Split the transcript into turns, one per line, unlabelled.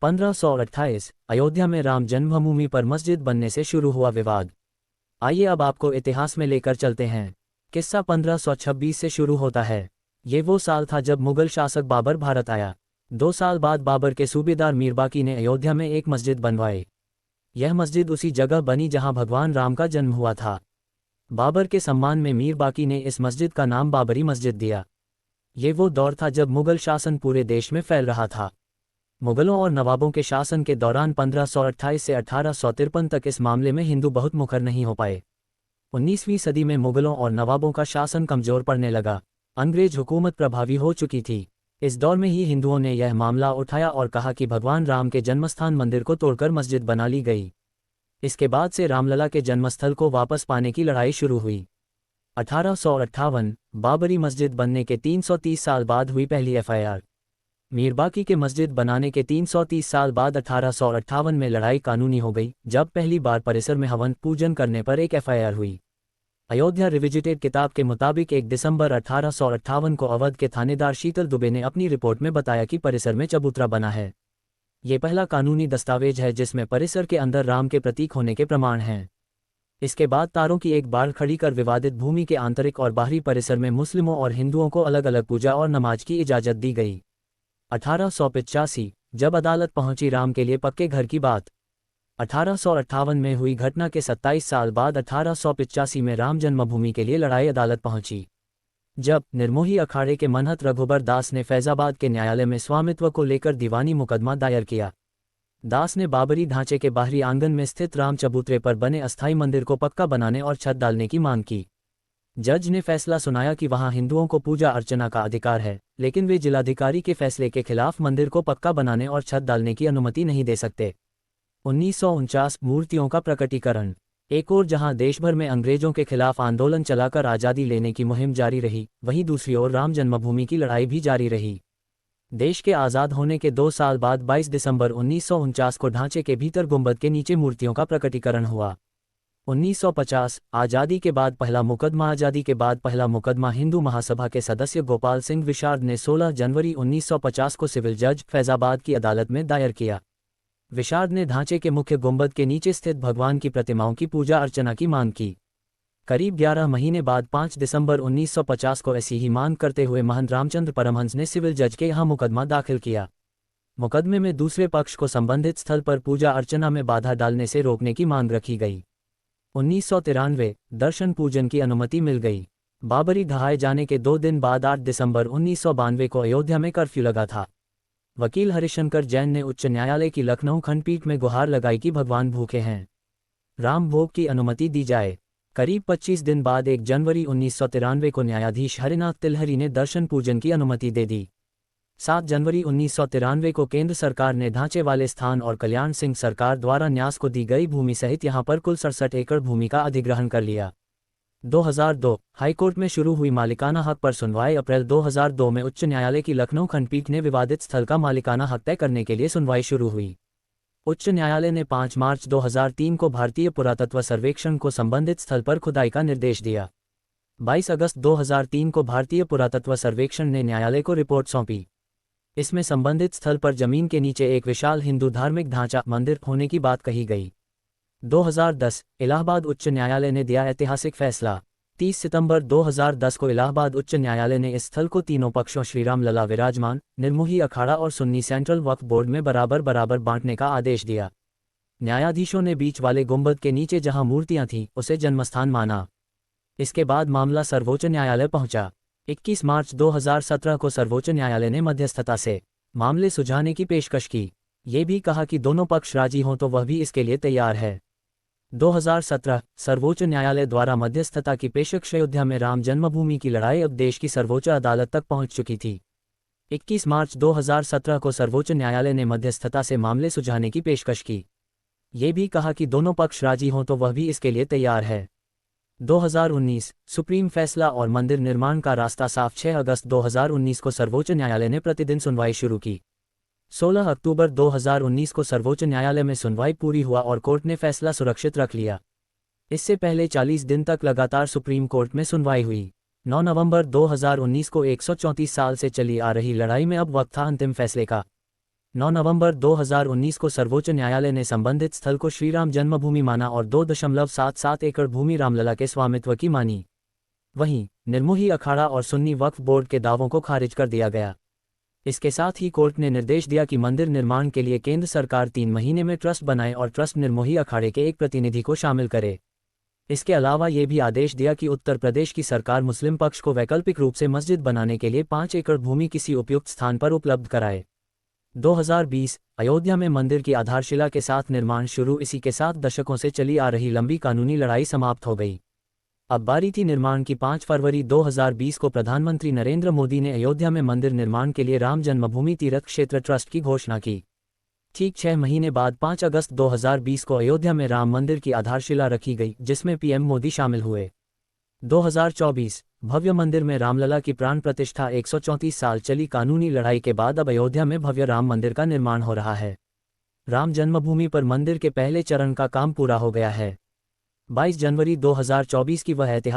1528 अयोध्या में राम जन्मभूमि पर मस्जिद बनने से शुरू हुआ विवाद। आइए अब आपको इतिहास में लेकर चलते हैं। किस्सा 1526 से शुरू होता है। ये वो साल था जब मुगल शासक बाबर भारत आया। 2 साल बाद बाबर के सूबेदार मीरबाकी ने अयोध्या में एक मस्जिद बनवाई। यह मस्जिद उसी जगह बनी जहां भगवान राम का जन्म हुआ था। बाबर के सम्मान में मीरबाकी ने इस मस्जिद का नाम बाबरी मस्जिद दिया। ये वो दौर था जब मुगल शासन पूरे देश में फैल रहा था। मुगलों और नवाबों के शासन के दौरान 1528 से 1853 तक इस मामले में हिंदू बहुत मुखर नहीं हो पाए। 19वीं सदी में मुगलों और नवाबों का शासन कमजोर पड़ने लगा। अंग्रेज हुकूमत प्रभावी हो चुकी थी। इस दौर में ही हिंदुओं ने यह मामला उठाया और कहा कि भगवान राम के जन्मस्थान मंदिर को तोड़कर मस्जिद बना ली गई। इसके बाद से रामलला के जन्मस्थल को वापस पाने की लड़ाई शुरू हुई। 1858 बाबरी मस्जिद बनने के 330 साल बाद हुई पहली FIR। मीरबाकी के मस्जिद बनाने के 330 साल बाद 1858 में लड़ाई कानूनी हो गई, जब पहली बार परिसर में हवन पूजन करने पर एक FIR हुई। अयोध्या रिविजिटेड किताब के मुताबिक 1 दिसंबर 1858 को अवध के थानेदार शीतल दुबे ने अपनी रिपोर्ट में बताया कि परिसर में चबूतरा बना है। ये पहला कानूनी दस्तावेज है जिसमें परिसर के अंदर राम के प्रतीक होने के प्रमाण हैं। इसके बाद तारों की एक बाड़ खड़ी कर विवादित भूमि के आंतरिक और बाहरी परिसर में मुस्लिमों और हिंदुओं को अलग अलग पूजा और नमाज की इजाज़त दी गई। 1885 जब अदालत पहुंची राम के लिए पक्के घर की बात। 1858 में हुई घटना के 27 साल बाद 1885 में राम जन्मभूमि के लिए लड़ाई अदालत पहुंची। जब निर्मोही अखाड़े के मनहत रघुबर दास ने फैजाबाद के न्यायालय में स्वामित्व को लेकर दीवानी मुकदमा दायर किया। दास ने बाबरी ढांचे के बाहरी आंगन में स्थित राम चबूतरे पर बने अस्थायी मंदिर को पक्का बनाने और छत डालने की मांग की। जज ने फैसला सुनाया कि वहां हिंदुओं को पूजा अर्चना का अधिकार है, लेकिन वे जिलाधिकारी के फैसले के खिलाफ मंदिर को पक्का बनाने और छत डालने की अनुमति नहीं दे सकते। 1949 मूर्तियों का प्रकटीकरण। एक ओर जहां देश भर में अंग्रेजों के खिलाफ आंदोलन चलाकर आज़ादी लेने की मुहिम जारी रही, वहीं दूसरी ओर राम जन्मभूमि की लड़ाई भी जारी रही। देश के आज़ाद होने के 2 साल बाद 22 दिसंबर 1949 को ढांचे के भीतर गुंबद के नीचे मूर्तियों का प्रकटीकरण हुआ। 1950 आज़ादी के बाद पहला मुकदमा। आज़ादी के बाद पहला मुकदमा हिंदू महासभा के सदस्य गोपाल सिंह विशारद ने 16 जनवरी 1950 को सिविल जज फैजाबाद की अदालत में दायर किया। विशारद ने ढांचे के मुख्य गुंबद के नीचे स्थित भगवान की प्रतिमाओं की पूजा अर्चना की मांग की। करीब 11 महीने बाद 5 दिसंबर 1950 को ऐसी ही मांग करते हुए महंत रामचंद्र परमहंस ने सिविल जज के यहाँ मुकदमा दाखिल किया। मुकदमे में दूसरे पक्ष को संबंधित स्थल पर पूजा अर्चना में बाधा डालने से रोकने की मांग रखी गई। 1993 दर्शन पूजन की अनुमति मिल गई। बाबरी ढहाए जाने के 2 दिन बाद 8 दिसंबर 1992 को अयोध्या में कर्फ्यू लगा था। वकील हरिशंकर जैन ने उच्च न्यायालय की लखनऊ खंडपीठ में गुहार लगाई कि भगवान भूखे हैं, राम भोग की अनुमति दी जाए। करीब 25 दिन बाद 1 जनवरी 1993 को न्यायाधीश हरिनाथ तिलहरी ने दर्शन पूजन की अनुमति दे दी। 7 जनवरी 1993 को केंद्र सरकार ने ढांचे वाले स्थान और कल्याण सिंह सरकार द्वारा न्यास को दी गई भूमि सहित यहां पर कुल 67 एकड़ भूमि का अधिग्रहण कर लिया। 2002 हाईकोर्ट में शुरू हुई मालिकाना हक पर सुनवाई। अप्रैल 2002 में उच्च न्यायालय की लखनऊ खंडपीठ ने विवादित स्थल का मालिकाना हक तय करने के लिए सुनवाई शुरू हुई। उच्च न्यायालय ने 5 मार्च 2003 को भारतीय पुरातत्व सर्वेक्षण को संबंधित स्थल पर खुदाई का निर्देश दिया। 22 अगस्त 2003 को भारतीय पुरातत्व सर्वेक्षण ने न्यायालय को रिपोर्ट सौंपी। इसमें संबंधित स्थल पर जमीन के नीचे एक विशाल हिंदू धार्मिक ढांचा मंदिर होने की बात कही गई। 2010 इलाहाबाद उच्च न्यायालय ने दिया ऐतिहासिक फैसला। 30 सितंबर 2010 को इलाहाबाद उच्च न्यायालय ने इस स्थल को तीनों पक्षों श्री राम लला विराजमान, निर्मोही अखाड़ा और सुन्नी सेंट्रल वक्फ बोर्ड में बराबर बराबर बांटने का आदेश दिया। न्यायाधीशों ने बीच वाले गुंबद के नीचे जहां मूर्तियां थीं उसे जन्मस्थान माना। इसके बाद मामला सर्वोच्च न्यायालय पहुंचा। 21 मार्च 2017 को सर्वोच्च न्यायालय ने मध्यस्थता से मामले सुलझाने की पेशकश की। ये भी कहा कि दोनों पक्ष राजी हों तो वह भी इसके लिए तैयार है। 2017 सर्वोच्च न्यायालय द्वारा मध्यस्थता की पेशकश। अयोध्या में राम जन्मभूमि की लड़ाई अब देश की सर्वोच्च अदालत तक पहुंच चुकी थी। 21 मार्च 2017 को सर्वोच्च न्यायालय ने मध्यस्थता से मामले सुलझाने की पेशकश की। ये भी कहा कि दोनों पक्ष राजी हों तो वह भी इसके लिए तैयार है। 2019 सुप्रीम फैसला और मंदिर निर्माण का रास्ता साफ। 6 अगस्त 2019 को सर्वोच्च न्यायालय ने प्रतिदिन सुनवाई शुरू की। 16 अक्टूबर 2019 को सर्वोच्च न्यायालय में सुनवाई पूरी हुआ और कोर्ट ने फैसला सुरक्षित रख लिया। इससे पहले 40 दिन तक लगातार सुप्रीम कोर्ट में सुनवाई हुई। 9 नवंबर 2019 को 134 साल से चली आ रही लड़ाई में अब वक्त था अंतिम फैसले का। 9 नवंबर 2019 को सर्वोच्च न्यायालय ने संबंधित स्थल को श्रीराम जन्मभूमि माना और 2.77 एकड़ भूमि रामलला के स्वामित्व की मानी। वहीं निर्मोही अखाड़ा और सुन्नी वक्फ बोर्ड के दावों को खारिज कर दिया गया। इसके साथ ही कोर्ट ने निर्देश दिया कि मंदिर निर्माण के लिए केंद्र सरकार 3 महीने में ट्रस्ट बनाए और ट्रस्ट निर्मोही अखाड़े के एक प्रतिनिधि को शामिल करे। इसके अलावा ये भी आदेश दिया कि उत्तर प्रदेश की सरकार मुस्लिम पक्ष को वैकल्पिक रूप से मस्जिद बनाने के लिए 5 एकड़ भूमि किसी उपयुक्त स्थान पर उपलब्ध कराए। 2020 अयोध्या में मंदिर की आधारशिला के साथ निर्माण शुरू। इसी के साथ दशकों से चली आ रही लंबी कानूनी लड़ाई समाप्त हो गई। अब बारी थी निर्माण की। 5 फरवरी 2020 को प्रधानमंत्री नरेंद्र मोदी ने अयोध्या में मंदिर निर्माण के लिए राम जन्मभूमि तीर्थ क्षेत्र ट्रस्ट की घोषणा की। ठीक 6 महीने बाद 5 अगस्त 2020 को अयोध्या में राम मंदिर की आधारशिला रखी गई, जिसमें पीएम मोदी शामिल हुए। 2024 भव्य मंदिर में रामलला की प्राण प्रतिष्ठा। 134 साल चली कानूनी लड़ाई के बाद अब अयोध्या में भव्य राम मंदिर का निर्माण हो रहा है। राम जन्मभूमि पर मंदिर के पहले चरण का काम पूरा हो गया है। 22 जनवरी 2024 की वह ऐतिहासिक